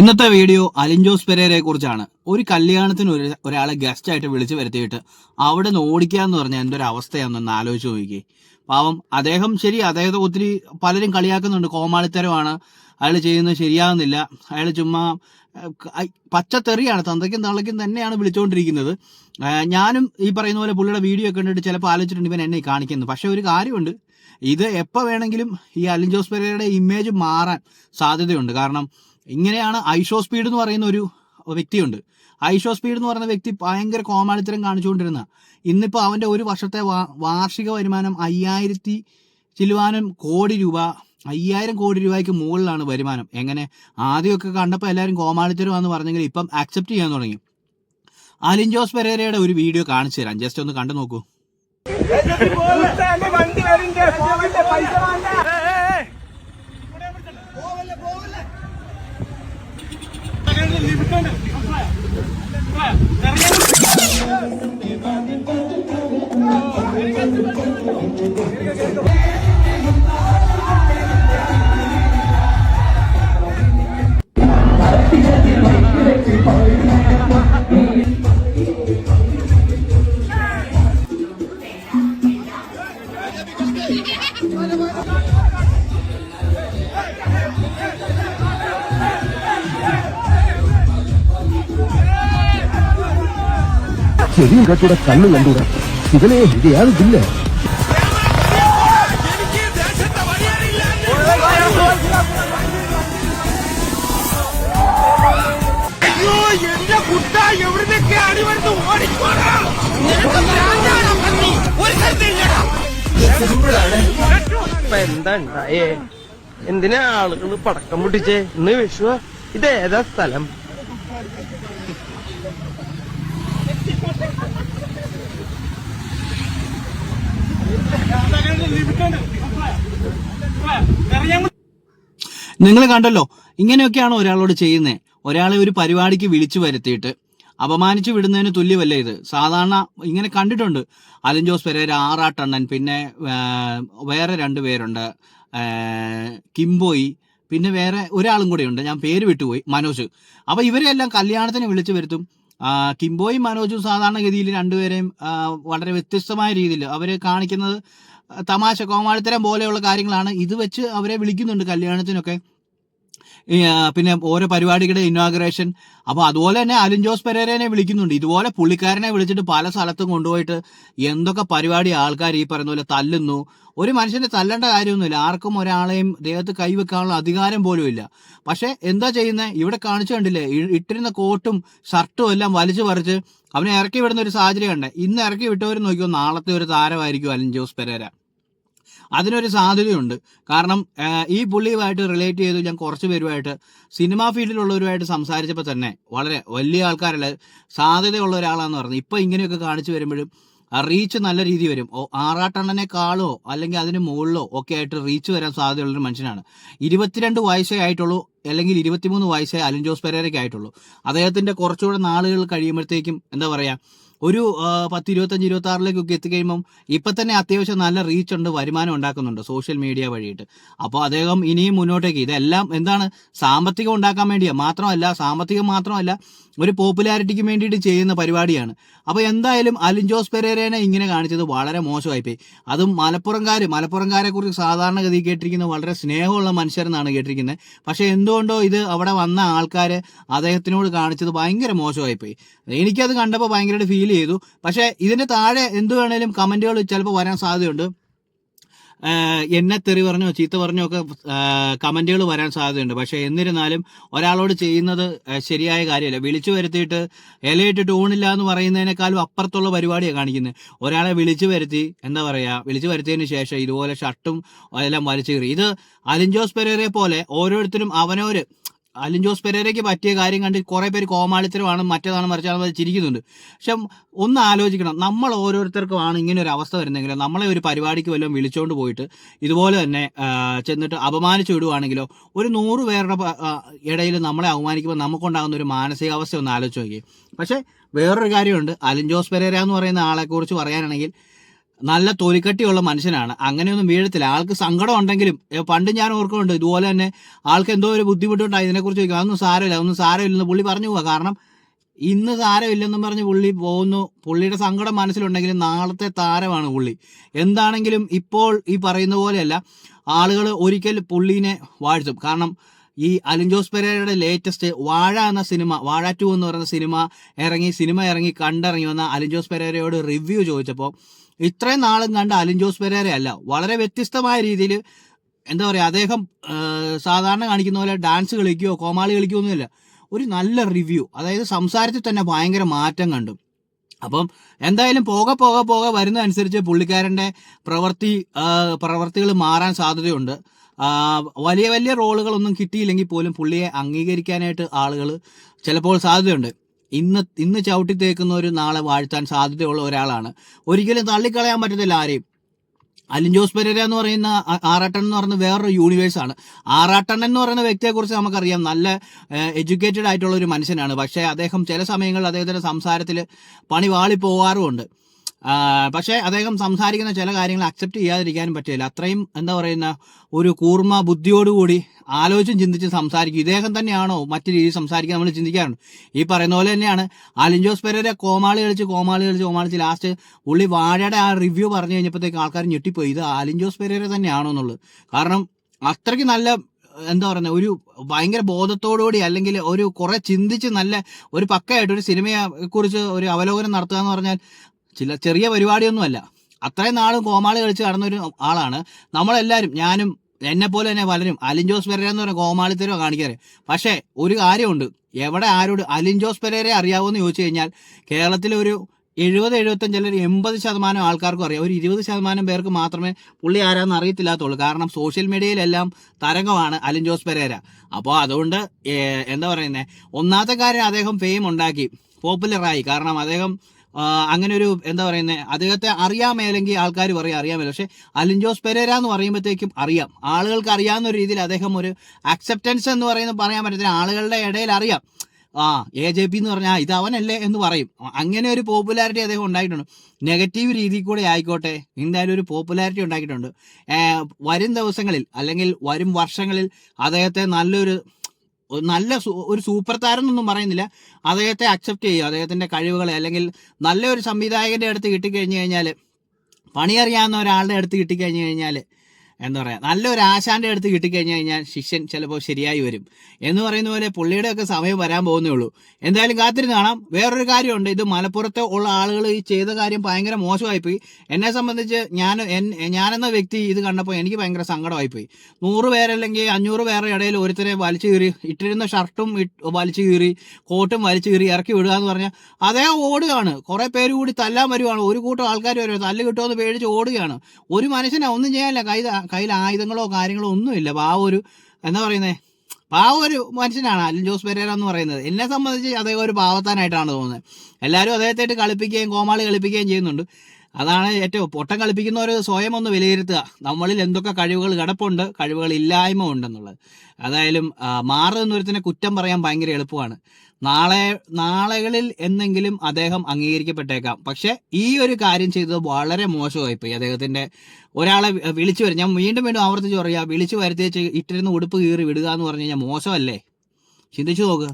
ഇന്നത്തെ വീഡിയോ അലിൻ ജോസ് പെരേരയെ കുറിച്ചാണ്. ഒരു കല്യാണത്തിന് ഒരാളെ ഗസ്റ്റ് ആയിട്ട് വിളിച്ചു വരുത്തിയിട്ട് അവിടെ നിന്ന് ഓടിക്കുക എന്ന് പറഞ്ഞാൽ എന്തൊരു അവസ്ഥയാണെന്നൊന്ന് ആലോചിച്ച് നോക്കി. പാവം അദ്ദേഹം അദ്ദേഹത്തെ ഒത്തിരി പലരും കളിയാക്കുന്നുണ്ട്, കോമാളിത്തരമാണ്, അയാൾ ചെയ്യുന്നത് ശരിയാകുന്നില്ല, അയാൾ ചുമ്മാ പച്ചത്തെറിയാണ്, തന്തയ്ക്കും തള്ളയ്ക്കും തന്നെയാണ് വിളിച്ചുകൊണ്ടിരിക്കുന്നത്. ഞാനും ഈ പറയുന്ന പോലെ പുള്ളിയുടെ വീഡിയോ ഒക്കെ കണ്ടിട്ട് ചിലപ്പോൾ ആലോചിച്ചിട്ടുണ്ട് ഇവൻ എന്നെ കാണിക്കുന്നത്. പക്ഷെ ഒരു കാര്യമുണ്ട്, ഇത് എപ്പോൾ വേണമെങ്കിലും ഈ അലിൻ ജോസ് പെരേരയുടെ ഇമേജ് മാറാൻ സാധ്യതയുണ്ട്. കാരണം ഇങ്ങനെയാണ് ഐഷോ സ്പീഡ് എന്ന് പറയുന്ന ഒരു വ്യക്തിയുണ്ട്. ഐഷോ സ്പീഡ് എന്ന് പറയുന്ന വ്യക്തി ഭയങ്കര കോമാളിത്തരം കാണിച്ചുകൊണ്ടിരുന്ന ഇന്നിപ്പോൾ അവൻ്റെ ഒരു വർഷത്തെ വാർഷിക വരുമാനം 5000 ചില്ലുവാനും കോടി രൂപ, 5000 കോടി രൂപയ്ക്ക് മുകളിലാണ് വരുമാനം. എങ്ങനെ ആദ്യമൊക്കെ കണ്ടപ്പോൾ എല്ലാവരും കോമാളിത്തരമാണെന്ന് പറഞ്ഞെങ്കിൽ ഇപ്പം അക്സെപ്റ്റ് ചെയ്യാൻ തുടങ്ങി. അലിൻ ജോസ് പെരേരയുടെ ഒരു വീഡിയോ കാണിച്ചു തരാം, ജസ്റ്റ് ഒന്ന് കണ്ടു നോക്കൂ. ചെടിയും കട്ടൂടെ കണ്ണു കണ്ടൂടെ, ഇതിനെ യാതൊന്നില്ല. എന്റെ കുട്ട എവിടുന്നൊക്കെ അടിവരുന്ന് ഓടിക്കോടാ. എന്താ ഉണ്ടായേ? എന്തിനാ ആളുകൾ പടക്കം പൊട്ടിച്ചേ? ഇന്ന് വിഷുവ. ഇതേതാ സ്ഥലം? നിങ്ങൾ കണ്ടല്ലോ, ഇങ്ങനെയൊക്കെയാണ് ഒരാളോട് ചെയ്യുന്നത്. ഒരാളെ ഒരു പരിപാടിക്ക് വിളിച്ചു വരുത്തിയിട്ട് അപമാനിച്ചു വിടുന്നതിന് തുല്യമല്ലേ ഇത്? സാധാരണ ഇങ്ങനെ കണ്ടിട്ടുണ്ട്. അലിൻ ജോസ് പെരേര, ആറാട്ടണ്ണൻ, പിന്നെ വേറെ 2 പേരുണ്ട്, കിംബോയി, പിന്നെ വേറെ ഒരാളും കൂടെ ഉണ്ട്, ഞാൻ പേര് വിട്ടുപോയി, മനോജ്. അപ്പൊ ഇവരെല്ലാം കല്യാണത്തിന് വിളിച്ചു വരുത്തും. കിംബോയും മനോജും സാധാരണഗതിയിൽ 2 പേരെയും വളരെ വ്യത്യസ്തമായ രീതിയിൽ അവര് കാണിക്കുന്നത് തമാശ, കോമാളിത്തരം പോലെയുള്ള കാര്യങ്ങളാണ്. ഇത് വെച്ച് അവരെ വിളിക്കുന്നുണ്ട് കല്യാണത്തിനൊക്കെ, പിന്നെ ഓരോ പരിപാടികളുടെ ഇനോഗ്രേഷൻ. അപ്പോൾ അതുപോലെ തന്നെ അലിൻ ജോസ് പെരേരനെ വിളിക്കുന്നുണ്ട്. ഇതുപോലെ പുള്ളിക്കാരനെ വിളിച്ചിട്ട് പല സ്ഥലത്തും കൊണ്ടുപോയിട്ട് എന്തൊക്കെ പരിപാടി ആൾക്കാർ ഈ പറയുന്ന പോലെ തല്ലുന്നു. ഒരു മനുഷ്യനെ തല്ലേണ്ട കാര്യമൊന്നുമില്ല, ആർക്കും ഒരാളെയും ദേഹത്ത് കൈവെക്കാനുള്ള അധികാരം പോലും ഇല്ല. പക്ഷെ എന്താ ചെയ്യുന്നത്? ഇവിടെ കാണിച്ചു കണ്ടില്ലേ, ഇട്ടിരുന്ന കോട്ടും ഷർട്ടും എല്ലാം വലിച്ചു പറിച്ച് അവനെ ഇറക്കി വിടുന്ന ഒരു സാഹചര്യം ഉണ്ട്. ഇന്ന് ഇറക്കി വിട്ടവരും നോക്കിയോ, നാളത്തെ ഒരു താരമായിരിക്കും അലിൻ ജോസ് പെരേര. അതിനൊരു സാധ്യതയുണ്ട്. കാരണം ഈ പുള്ളിയുമായിട്ട് റിലേറ്റ് ചെയ്തു ഞാൻ കുറച്ച് പേരുമായിട്ട്, സിനിമാ ഫീൽഡിലുള്ളവരുമായിട്ട് സംസാരിച്ചപ്പോൾ തന്നെ വളരെ വലിയ ആൾക്കാരല്ല, സാധ്യതയുള്ള ഒരാളാണെന്ന് പറഞ്ഞു. ഇപ്പം ഇങ്ങനെയൊക്കെ കാണിച്ചു വരുമ്പോഴും റീച്ച് നല്ല രീതി വരും. ആറാട്ടണ്ണനേക്കാളോ അല്ലെങ്കിൽ അതിന് മുകളിലോ ഒക്കെ ആയിട്ട് റീച്ച് വരാൻ സാധ്യതയുള്ളൊരു മനുഷ്യനാണ്. 22 വയസ്സേ ആയിട്ടുള്ളൂ, അല്ലെങ്കിൽ 23 വയസ്സേ അലിൻ ജോസ് പെരേരയ്ക്ക് ആയിട്ടുള്ളൂ. അദ്ദേഹത്തിൻ്റെ കുറച്ചുകൂടെ നാളുകൾ കഴിയുമ്പോഴത്തേക്കും എന്താ പറയുക, ഒരു 10, 25, 26 എത്തിക്കഴിയുമ്പം ഇപ്പം തന്നെ അത്യാവശ്യം നല്ല റീച്ച് ഉണ്ട്, വരുമാനം ഉണ്ടാക്കുന്നുണ്ട് സോഷ്യൽ മീഡിയ വഴിയിട്ട്. അപ്പോൾ അദ്ദേഹം ഇനിയും മുന്നോട്ടേക്ക് ഇതെല്ലാം എന്താണ്, സാമ്പത്തികം ഉണ്ടാക്കാൻ വേണ്ടിയാണ്, സാമ്പത്തികം മാത്രമല്ല ഒരു പോപ്പുലാരിറ്റിക്ക് വേണ്ടിയിട്ട് ചെയ്യുന്ന പരിപാടിയാണ്. അപ്പോൾ എന്തായാലും അലിൻ ജോസ് പെരേരനെ ഇങ്ങനെ കാണിച്ചത് വളരെ മോശമായിപ്പോയി. അതും മലപ്പുറംകാരെ കുറിച്ച് സാധാരണഗതി കേട്ടിരിക്കുന്നത് വളരെ സ്നേഹമുള്ള മനുഷ്യരെന്നാണ് കേട്ടിരിക്കുന്നത്. പക്ഷേ എന്തുകൊണ്ടോ ഇത് അവിടെ വന്ന ആൾക്കാർ അദ്ദേഹത്തിനോട് കാണിച്ചത് ഭയങ്കര മോശമായിപ്പോയി. എനിക്കത് കണ്ടപ്പോൾ ഭയങ്കരമായിട്ട് ഫീൽ ചെയ്തു. പക്ഷേ ഇതിൻ്റെ താഴെ എന്ത് വേണേലും കമൻറ്റുകൾ ചിലപ്പോൾ വരാൻ സാധ്യതയുണ്ട്. എന്നെ തെറി പറഞ്ഞോ ചീത്ത പറഞ്ഞോ ഒക്കെ കമൻറ്റുകൾ വരാൻ സാധ്യതയുണ്ട്. പക്ഷേ എന്നിരുന്നാലും ഒരാളോട് ചെയ്യുന്നത് ശരിയായ കാര്യമല്ല. വിളിച്ചു വരുത്തിയിട്ട് ഇലയിട്ട് ടൂണില്ല എന്ന് പറയുന്നതിനേക്കാളും അപ്പുറത്തുള്ള പരിപാടിയാണ് കാണിക്കുന്നത്. ഒരാളെ വിളിച്ചു വരുത്തി എന്താ പറയുക, വിളിച്ചു വരുത്തിയതിന് ശേഷം ഇതുപോലെ ഷർട്ടും എല്ലാം വലിച്ചു കയറി. ഇത് അലിൻ ജോസ് പെരേരയെ പോലെ ഓരോരുത്തരും അവനവര് അലിൻ ജോസ് പെരേരയ്ക്ക് പറ്റിയ കാര്യം കണ്ട് കുറേ പേര് കോമാളിത്തരമാണ്, മറ്റേതാണ് മറിച്ചാണെന്ന് ചിരിക്കുന്നുണ്ട്. പക്ഷെ ഒന്ന് ആലോചിക്കണം, നമ്മൾ ഓരോരുത്തർക്കുമാണ് ഇങ്ങനെ ഒരു അവസ്ഥ വരുന്നെങ്കിലോ, നമ്മളെ ഒരു പരിപാടിക്ക് വല്ലതും വിളിച്ചുകൊണ്ട് പോയിട്ട് ഇതുപോലെ തന്നെ ചെന്നിട്ട് അപമാനിച്ചു വിടുവാണെങ്കിലോ, ഒരു 100 പേരുടെ ഇടയിൽ നമ്മളെ അവമാനിക്കുമ്പോൾ നമുക്കുണ്ടാകുന്ന ഒരു മാനസികാവസ്ഥ ഒന്ന് ആലോചിച്ച് നോക്കി. പക്ഷേ വേറൊരു കാര്യമുണ്ട്, അലിൻ ജോസ് പെരേര എന്ന് പറയുന്ന ആളെക്കുറിച്ച് പറയാനാണെങ്കിൽ നല്ല തൊലിക്കട്ടിയുള്ള മനുഷ്യനാണ്, അങ്ങനെയൊന്നും വീഴത്തില്ല. ആൾക്ക് സങ്കടം ഉണ്ടെങ്കിലും പണ്ട് ഞാൻ ഓർക്കുന്നുണ്ട് ഇതുപോലെ തന്നെ ആൾക്ക് എന്തോ ഒരു ബുദ്ധിമുട്ടുണ്ടായി, ഇതിനെക്കുറിച്ച് ചോദിക്കും, അതൊന്നും സാരമില്ലെന്ന് പുള്ളി പറഞ്ഞു പോവുക. കാരണം ഇന്ന് താരമില്ലെന്നും പറഞ്ഞ് പുള്ളി പോകുന്നു. പുള്ളിയുടെ സങ്കടം മനസ്സിലുണ്ടെങ്കിലും നാളത്തെ താരമാണ് പുള്ളി. എന്താണെങ്കിലും ഇപ്പോൾ ഈ പറയുന്ന പോലെയല്ല, ആളുകൾ ഒരിക്കൽ പുള്ളീനെ വാഴ്ത്തും. കാരണം ഈ അലിൻ ജോസ് പെരേരയുടെ ലേറ്റസ്റ്റ് വാഴ എന്ന സിനിമ, വാഴ 2 എന്ന് പറയുന്ന സിനിമ ഇറങ്ങി കണ്ടിറങ്ങി വന്ന അലിൻ ജോസ് പെരേരയോട് റിവ്യൂ ചോദിച്ചപ്പോൾ ഇത്രയും നാളും കണ്ട അലിൻ ജോസ് പെരേര അല്ല, വളരെ വ്യത്യസ്തമായ രീതിയിൽ എന്താ പറയുക, അദ്ദേഹം സാധാരണ കാണിക്കുന്ന പോലെ ഡാൻസ് കളിക്കുകയോ കോമാളി കളിക്കുകയോ ഒന്നുമില്ല, ഒരു നല്ല റിവ്യൂ, അതായത് സംസാരത്തിൽ തന്നെ ഭയങ്കര മാറ്റം കണ്ടു. അപ്പം എന്തായാലും പോകെ വരുന്നതനുസരിച്ച് പുള്ളിക്കാരൻ്റെ പ്രവർത്തികൾ മാറാൻ സാധ്യതയുണ്ട്. വലിയ റോളുകളൊന്നും കിട്ടിയില്ലെങ്കിൽ പോലും പുള്ളിയെ അംഗീകരിക്കാനായിട്ട് ആളുകൾ ചിലപ്പോൾ സാധ്യതയുണ്ട്. ഇന്ന് ചവിട്ടി തേക്കുന്നവർ നാളെ വാഴ്ത്താൻ സാധ്യതയുള്ള ഒരാളാണ്. ഒരിക്കലും തള്ളിക്കളയാൻ പറ്റത്തില്ല ആരെയും. അലിൻ ജോസ് പെരേര എന്ന് പറയുന്ന ആറാട്ടണ്ണൻ എന്ന് പറയുന്ന വേറൊരു യൂണിവേഴ്സാണ്. ആറാട്ടണ്ണൻ എന്ന് പറയുന്ന വ്യക്തിയെക്കുറിച്ച് നമുക്കറിയാം, നല്ല എഡ്യൂക്കേറ്റഡ് ആയിട്ടുള്ള ഒരു മനുഷ്യനാണ്. പക്ഷേ അദ്ദേഹം ചില സമയങ്ങളിൽ അദ്ദേഹത്തിൻ്റെ സംസാരത്തിൽ പണി വാളിപ്പോവാറുമുണ്ട്. പക്ഷേ അദ്ദേഹം സംസാരിക്കുന്ന ചില കാര്യങ്ങൾ അക്സെപ്റ്റ് ചെയ്യാതിരിക്കാനും പറ്റില്ല. അത്രയും എന്താ പറയുന്ന ഒരു കൂർമ്മ ബുദ്ധിയോടുകൂടി ആലോചിച്ചും ചിന്തിച്ചും സംസാരിക്കും. ഇദ്ദേഹം തന്നെയാണോ മറ്റു രീതിയിൽ സംസാരിക്കാൻ നമ്മൾ ചിന്തിക്കാറുണ്ട്. ഈ പറയുന്ന പോലെ തന്നെയാണ് അലിൻ ജോസ് പെരേര കോമാളി കളിച്ച് ലാസ്റ്റ് പുള്ളി വാഴയുടെ ആ റിവ്യൂ പറഞ്ഞു കഴിഞ്ഞപ്പോഴത്തേക്ക് ആൾക്കാർ ഞെട്ടിപ്പോയി, ഇത് അലിൻ ജോസ് പെരേര തന്നെയാണോ എന്നുള്ളത്. കാരണം അത്രയ്ക്ക് നല്ല എന്താ പറയുന്നത്, ഒരു ഭയങ്കര ബോധത്തോടുകൂടി അല്ലെങ്കിൽ ഒരു കുറെ ചിന്തിച്ച് നല്ല ഒരു പക്കയായിട്ട് ഒരു സിനിമയെ കുറിച്ച് ഒരു അവലോകനം നടത്തുക എന്ന് പറഞ്ഞാൽ ചെറിയ പരിപാടിയൊന്നുമല്ല. അത്രയും നാളും കോമാളി കളിച്ച് നടന്നൊരു ആളാണ്. നമ്മളെല്ലാവരും, ഞാനും എന്നെ പോലെ തന്നെ പലരും അലിൻ ജോസ് പെരേര എന്ന് പറഞ്ഞ കോമാളിത്തരോ കാണിക്കാറ്. പക്ഷേ ഒരു കാര്യമുണ്ട്, എവിടെ ആരോട് അലിൻ ജോസ് പെരേരയെ അറിയാവുമെന്ന് ചോദിച്ചു കഴിഞ്ഞാൽ കേരളത്തിലെ ഒരു 70-75 അല്ലെങ്കിൽ 80% ആൾക്കാർക്കും അറിയാം. ഒരു 20% പേർക്ക് മാത്രമേ പുള്ളി ആരാന്ന് അറിയത്തില്ലാത്തുള്ളൂ. കാരണം സോഷ്യൽ മീഡിയയിലെല്ലാം തരംഗമാണ് അലിൻ ജോസ് പെരേര. അപ്പോൾ അതുകൊണ്ട് എന്താ പറയുന്നത്, ഒന്നാമത്തെ കാര്യം അദ്ദേഹം ഫെയിം ഉണ്ടാക്കി, പോപ്പുലറായി. കാരണം അദ്ദേഹം അങ്ങനെ ഒരു എന്താ പറയുന്നത്, അദ്ദേഹത്തെ അറിയാമേലെങ്കിൽ ആൾക്കാർ പറയും അറിയാമല്ലോ. പക്ഷെ അലിൻ ജോസ് പെരേര എന്ന് പറയുമ്പോഴത്തേക്കും അറിയാം, ആളുകൾക്ക് അറിയാവുന്ന ഒരു രീതിയിൽ അദ്ദേഹം ഒരു അക്സെപ്റ്റൻസ് എന്ന് പറയുന്നത് പറയാൻ പറ്റത്തില്ല, ആളുകളുടെ ഇടയിൽ അറിയാം. AJP എന്ന് പറഞ്ഞാൽ ഇത് അവനല്ലേ എന്ന് പറയും. അങ്ങനെ ഒരു പോപ്പുലാരിറ്റി അദ്ദേഹം ഉണ്ടായിട്ടുണ്ട്. നെഗറ്റീവ് രീതിയിൽ കൂടെ ആയിക്കോട്ടെ, എന്തായാലും ഒരു പോപ്പുലാരിറ്റി ഉണ്ടാക്കിയിട്ടുണ്ട്. വരും ദിവസങ്ങളിൽ അല്ലെങ്കിൽ വരും വർഷങ്ങളിൽ അദ്ദേഹത്തെ നല്ല ഒരു സൂപ്പർ താരം എന്നൊന്നും പറയുന്നില്ല, അദ്ദേഹത്തെ അക്സെപ്റ്റ് ചെയ്യുക, അദ്ദേഹത്തിൻ്റെ കഴിവുകളെ, അല്ലെങ്കിൽ നല്ലൊരു സംവിധായകൻ്റെ അടുത്ത് കിട്ടിക്കഴിഞ്ഞ് കഴിഞ്ഞാൽ, പണിയറിയാവുന്ന ഒരാളുടെ അടുത്ത് കിട്ടിക്കഴിഞ്ഞ് കഴിഞ്ഞാൽ, എന്താ പറയുക, നല്ലൊരു ആശാന്റെ അടുത്ത് കിട്ടിക്കഴിഞ്ഞ് കഴിഞ്ഞാൽ ശിഷ്യൻ ചിലപ്പോൾ ശരിയായി വരും എന്ന് പറയുന്ന പോലെ പുള്ളിയുടെയൊക്കെ സമയം വരാൻ പോകുന്നേ ഉള്ളൂ. എന്തായാലും കാത്തിരുന്ന് കാണാം. വേറൊരു കാര്യമുണ്ട്, ഇത് മലപ്പുറത്തെ ഉള്ള ആളുകൾ ഈ ചെയ്ത കാര്യം ഭയങ്കര മോശമായിപ്പോയി. എന്നെ സംബന്ധിച്ച് ഞാനെന്ന വ്യക്തി ഇത് കണ്ടപ്പോൾ എനിക്ക് ഭയങ്കര സങ്കടമായിപ്പോയി. 100 പേരല്ലെങ്കിൽ 500 പേരുടെ ഇടയിൽ ഒരുത്തരെ വലിച്ചു കീറി, ഇട്ടിരുന്ന ഷർട്ടും വലിച്ചു കീറി, കോട്ടും വലിച്ചു കീറി ഇറക്കി വിടുക എന്ന് പറഞ്ഞാൽ അദ്ദേഹം ഓടുകയാണ്. കുറേ പേര് കൂടി തല്ലാൻ വരുവാണ്, ഒരു കൂട്ടം ആൾക്കാർ വരുക, തല്ല് കിട്ടുമെന്ന് പേടിച്ച് ഓടുകയാണ്. ഒരു മനുഷ്യനെ ഒന്നും ചെയ്യാനില്ല, കയ്യിൽ ആയുധങ്ങളോ കാര്യങ്ങളോ ഒന്നുമില്ല. എന്താ പറയുന്നത്, ഒരു മനുഷ്യനാണ് അലിൻ ജോസ് പെരേര എന്ന് പറയുന്നത്. എന്നെ സംബന്ധിച്ച് അദ്ദേഹം ഒരു പാവത്താനായിട്ടാണ് തോന്നുന്നത്. എല്ലാവരും അദ്ദേഹത്തെ കളിപ്പിക്കുകയും കോമാളി കളിപ്പിക്കുകയും ചെയ്യുന്നുണ്ട്. അതാണ് ഏറ്റവും പൊട്ടം കളിപ്പിക്കുന്നവർ സ്വയം ഒന്ന് വിലയിരുത്തുക, നമ്മളിൽ എന്തൊക്കെ കഴിവുകൾ കിടപ്പുണ്ട്, കഴിവുകൾ ഇല്ലായ്മ ഉണ്ടെന്നുള്ളത്. അതായാലും മാറുന്നൊരുത്തിനെ കുറ്റം പറയാൻ ഭയങ്കര എളുപ്പമാണ്. നാളുകളിൽ എന്നെങ്കിലും അദ്ദേഹം അംഗീകരിക്കപ്പെട്ടേക്കാം. പക്ഷെ ഈ ഒരു കാര്യം ചെയ്തത് വളരെ മോശമായിപ്പോയി. അദ്ദേഹത്തിന്റെ ഒരാളെ വിളിച്ചു വരും, ഞാൻ വീണ്ടും ആവർത്തിച്ച് പറയാം, വിളിച്ചു വരുത്തിച്ച് ഇട്ടിരുന്ന ഉടുപ്പ് കീറി വിടുക എന്ന് പറഞ്ഞു കഴിഞ്ഞാൽ മോശമല്ലേ? ചിന്തിച്ചു നോക്കുക.